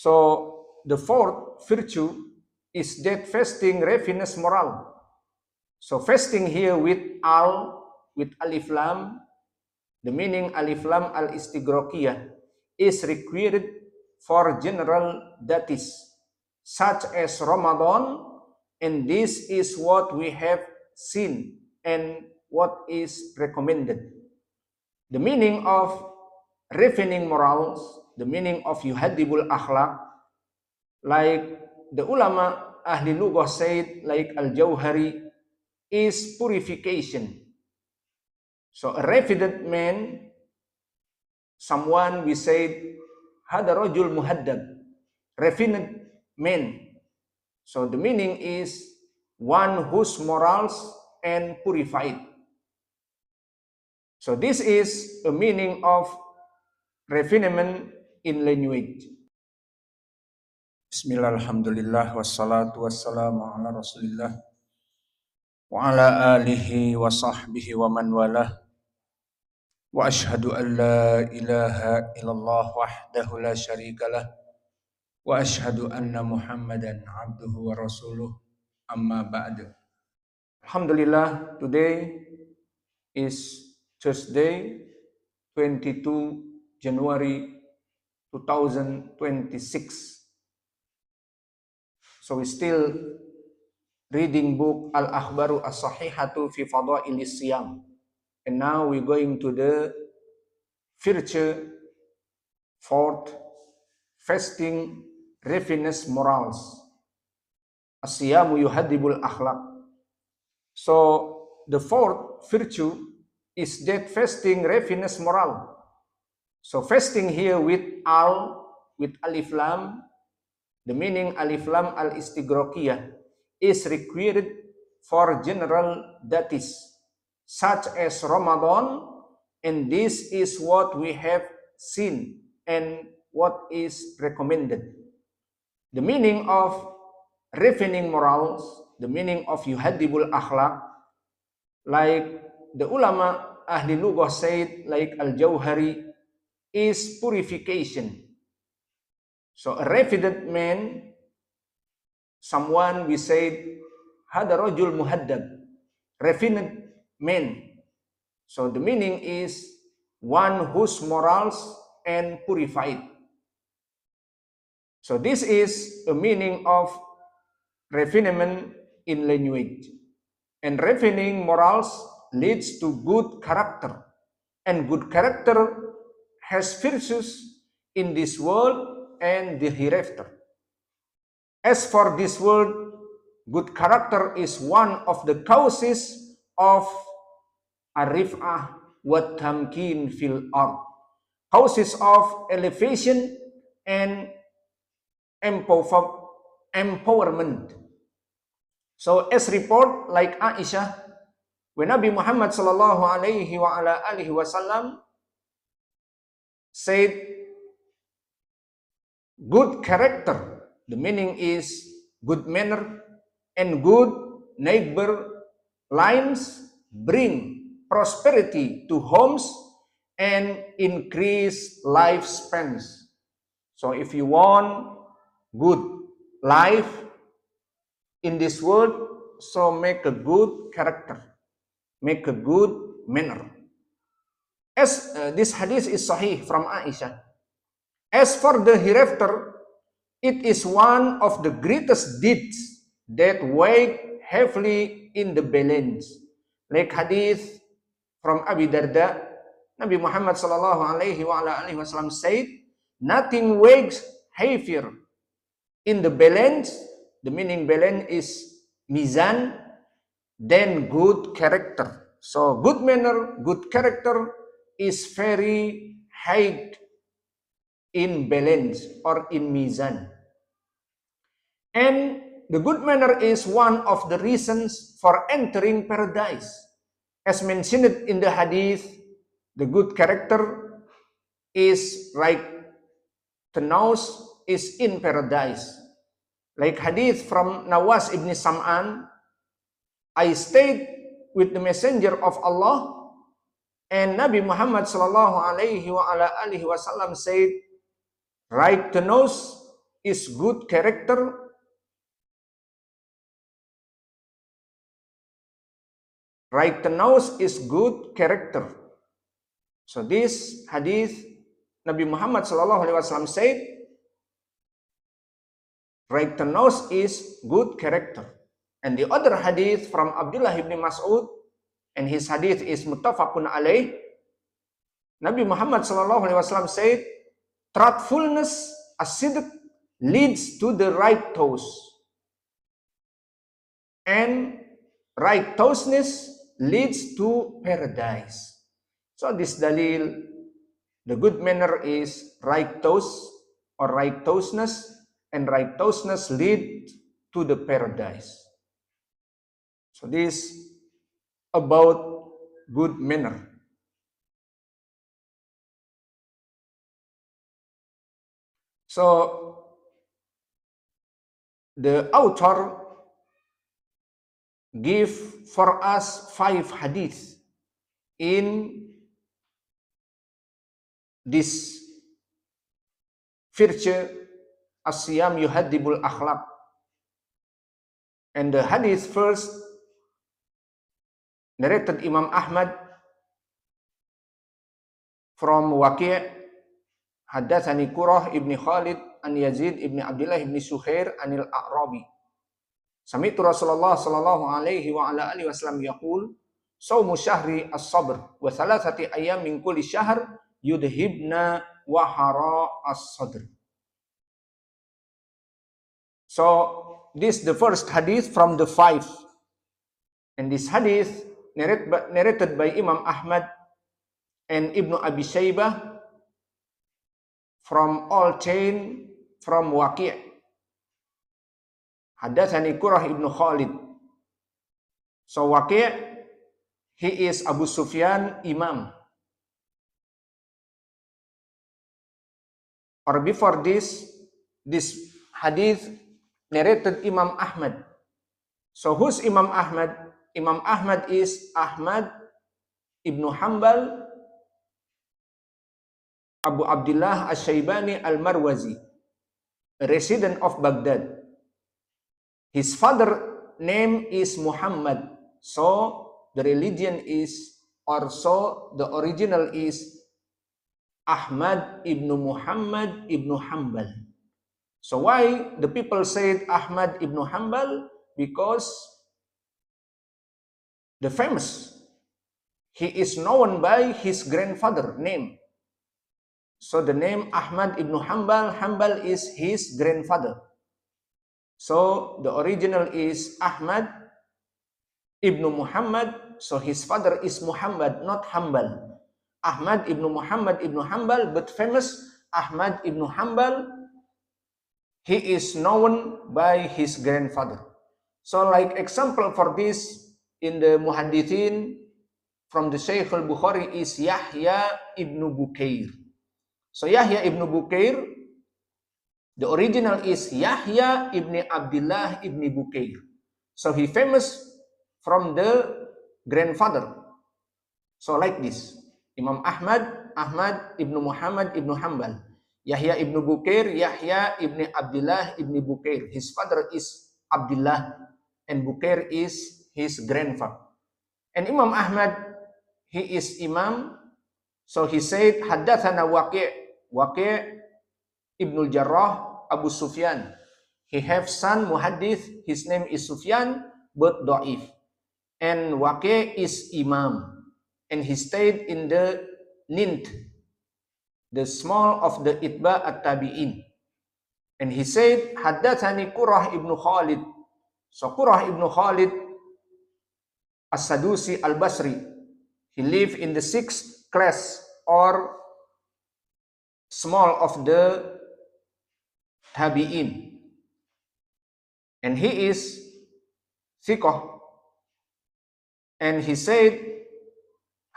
So the fourth virtue is that fasting refines moral. So fasting here with alif lam, the meaning alif lam al istigrokiyah is required for general duties such as Ramadan, and this is what we have seen and what is recommended. The meaning of refining morals, the meaning of yuhadibul akhlaq, like the ulama ahli lughah said, like al-Jauhari, is purification. So a refined man, someone we said, hada rajul muhaddab, refined man. So the meaning is one whose morals and purified. So this is a meaning of refinement in language. Bismillah, alhamdulillah, wassalatu wassalamu ala rasulillah wa ala alihi wa sahbihi wa man walah. Wa ashhadu an la ilaha illallah wahdahu la syarika lah. Wa ashhadu anna Muhammadan abduhu wa rasuluh, amma ba'du. Alhamdulillah, today is Thursday, 22 January 2026. So we still reading book Al-Akhbaru As-Sahihatu fi Fadailis Siyam. And now we're going to the virtue fourth, fasting refines morals. As-siyamu yuhadibul akhlaq. So the fourth virtue is that fasting refines moral. So fasting here with alif lam, the meaning alif lam al istigrokiyah is required for general duties such as Ramadan, and this is what we have seen and what is recommended. The meaning of refining morals, the meaning of yuhadibul akhlaq, like the ulama ahli lughah said, like al-Jauhari, is purification. So a refined man, someone we said, hada rajul muhaddab, refined man. So the meaning is one whose morals and purified. So this is a meaning of refinement in language. And refining morals leads to good character. And good character has virtues in this world and the hereafter. As for this world, good character is one of the causes of arif'ah wa tamkin fil ard, causes of elevation and empowerment. So as report like Aisyah, when Nabi Muhammad sallallahu alaihi wa ala alihi wasallam said, good character, the meaning is good manner and good neighbor lines bring prosperity to homes and increase lifespans. So if you want good life in this world, so make a good character, make a good manner. As this hadith is sahih from Aisyah. As for the hereafter, it is one of the greatest deeds that weigh heavily in the balance. Like hadith from Abi Darda, Nabi Muhammad sallallahu alaihi wasallam said, nothing weighs heavier in the balance, the meaning balance is mizan, than good character. So good manner, good character is very high in balance or in mizan. And the good manner is one of the reasons for entering paradise. As mentioned in the hadith, the good character is like the nose is in paradise. Like hadith from Nawas ibn Sam'an, I stayed with the messenger of Allah, and Nabi Muhammad sallallahu alaihi wasallam said, right the nose is good character. Righteousness is good character. So this hadith, Nabi Muhammad SAW said, righteousness is good character. And the other hadith from Abdullah ibn Mas'ud, and his hadith is muttafaqun alaih, Nabi Muhammad SAW said, truthfulness, as-sidq, leads to the righteous. And righteousness leads to paradise. So this dalil, the good manner is righteous or righteousness, and righteousness lead to the paradise. So this about good manner. So the author give for us 5 hadith in this virtue as-siyam yuhaddibul akhlaq. And the hadith first narrated Imam Ahmad from Waqi', haddatsani Qurrah ibn Khalid an Yazid ibn Abdullah ibn Sukhair anil A'rabi. Sami'tu Rasulullah sallallahu alaihi wa ala alihi wasallam yaqul, "Shaumu syahri as-sabr wa thalathati ayyam min kulli syahr yudhibna wahara as-sadr." So this the first hadith from the 5. And this hadith narrated by Imam Ahmad and Ibnu Abi Shaybah from all chain from Waqi'. Haddatsani Qurrah ibn Khalid. So Waqi', he is Abu Sufyan Imam. Or before this hadith narrated Imam Ahmad. So who's Imam Ahmad? Imam Ahmad is Ahmad ibn Hanbal Abu Abdullah Asy-Syaibani Al-Marwazi, a resident of Baghdad. His father name is Muhammad. So the religion is, or so the original is Ahmad ibn Muhammad ibn Hanbal. So why the people said Ahmad ibn Hanbal? Because the famous, he is known by his grandfather name. So the name Ahmad ibn Hanbal, Hanbal is his grandfather. So the original is Ahmad ibn Muhammad. So his father is Muhammad, not Hanbal. Ahmad ibn Muhammad ibn Hanbal, but famous Ahmad ibn Hanbal, he is known by his grandfather. So like example for this in the Muhaddithin from the Shaykh al-Bukhari is Yahya ibn Bukair. So Yahya ibn Bukair, the original is Yahya ibn Abdullah ibn Bukair. So he famous from the grandfather. So like this, Imam Ahmad, Ahmad ibn Muhammad ibn Hanbal. Yahya ibn Bukair, Yahya ibn Abdullah ibn Bukair. His father is Abdullah and Bukair is his grandfather. And Imam Ahmad, he is Imam. So he said, Haddathana Waqi'. Waqi' ibn al-Jarrah Abu Sufyan. He have son muhaddith, his name is Sufyan, but da'if. And Waqi' is Imam. And he stayed in the Nint, the small of the Itba at-Tabi'in. And he said, Haddathani Qurrah ibn Khalid. So Qurrah ibn Khalid As-Sadusi al-Basri. He lived in the 6th class or small of the Tabi'in. And he is thiqah. And he said,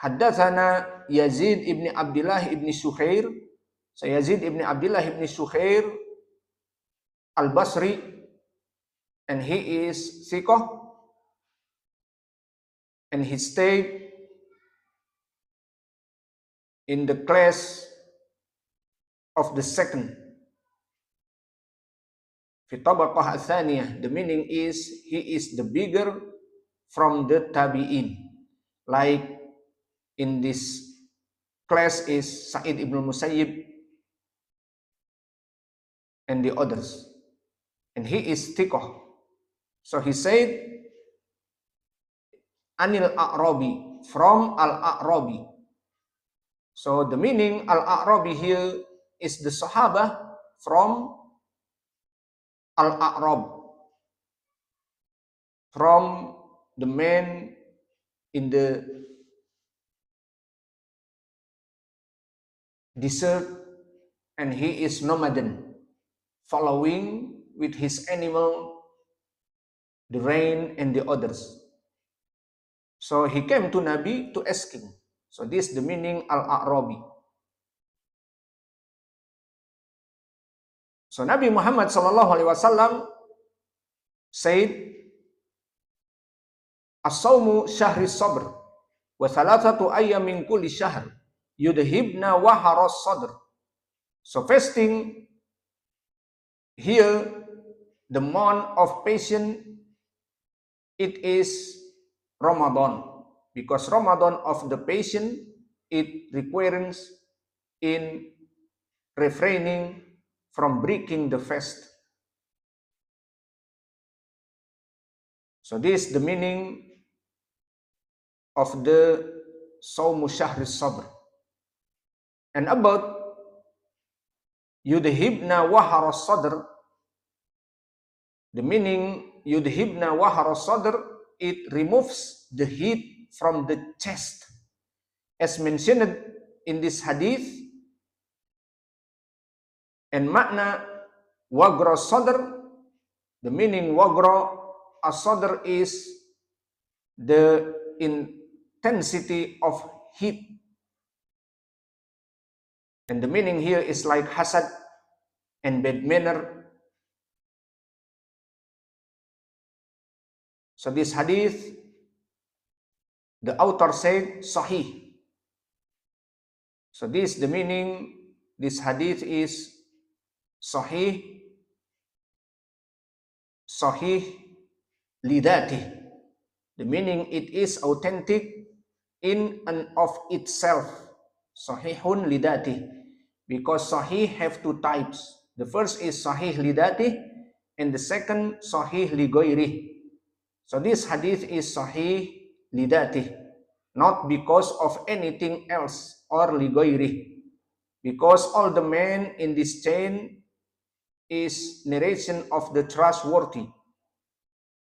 Haddathana Yazid ibn Abdullah ibn Sukhair. So Yazid ibn Abdullah ibn Sukhair al-Basri. And he is thiqah. And he stayed in the class of the 2nd. Fi tabaqah atsaniyah, the meaning is he is the bigger from the tabi'in. Like in this class is Sa'id ibn Musayyib and the others. And he is thiqah. So he said, Anil A'rabi, from Al-A'rabi. So the meaning Al-A'rabi here is the Sahaba from Al-A'rab, from the man in the desert, and he is nomadan, following with his animal, the rain and the others. So he came to Nabi to ask him. So this is the meaning Al-A'rabi. So Nabi Muhammad SAW said, As-sawmu syahri sabr, wa thalathatu ayyamin kulli syahr, yudhibna waharas sadr. So fasting here, the month of patience, it is Ramadan. Because Ramadan of the patient, it requires in refraining from breaking the fast. So this is the meaning of the Sawmu Syahri Sabr. And about Yudhibna Wahara Sadr, the meaning Yudhibna Wahara Sadr, it removes the heat from the chest. As mentioned in this hadith, and makna Wagra Sadr, the meaning Wagra As-Sadr is the intensity of heat. And the meaning here is like hasad and bad manner. So this hadith, the author said sahih. So this the meaning, this hadith is sahih, sahih lidati. The meaning it is authentic in and of itself. Sahihun lidati. Because sahih have two types. The first is sahih lidati and the second sahih ligoiri. So this hadith is sahih lidati, not because of anything else or ligoiri. Because all the men in this chain is narration of the trustworthy.